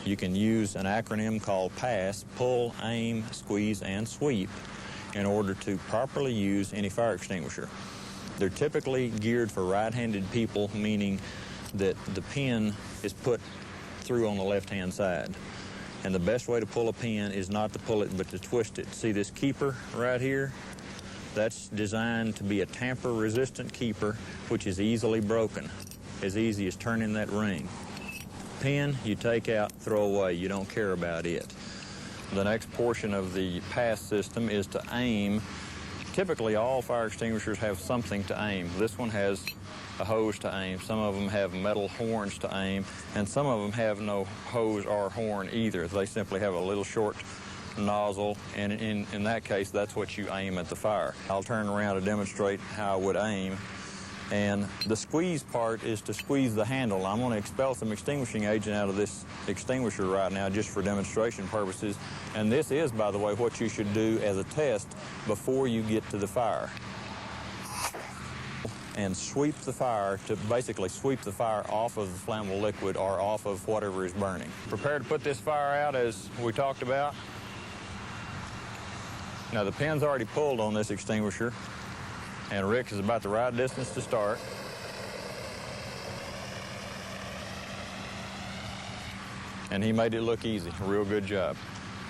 You can use an acronym called PASS, pull, aim, squeeze, and sweep, in order to properly use any fire extinguisher. They're typically geared for right-handed people, meaning that the pin is put through on the left-hand side. And the best way to pull a pin is not to pull it, but to twist it. See this keeper right here? That's designed to be a tamper-resistant keeper, which is easily broken, as easy as turning that ring. Pin, you take out, throw away. You don't care about it. The next portion of the PASS system is to aim. Typically, all fire extinguishers have something to aim. This one has a hose to aim. Some of them have metal horns to aim, and some of them have no hose or horn either. They simply have a little short nozzle, and in that case, that's what you aim at the fire. I'll turn around to demonstrate how I would aim. And the squeeze part is to squeeze the handle. I'm going to expel some extinguishing agent out of this extinguisher right now just for demonstration purposes. And this is, by the way, what you should do as a test before you get to the fire. And sweep the fire to basically sweep the fire off of the flammable liquid or off of whatever is burning. Prepare to put this fire out as we talked about. Now the pin's already pulled on this extinguisher, and Rick is about the right distance to start. And he made it look easy. A real good job.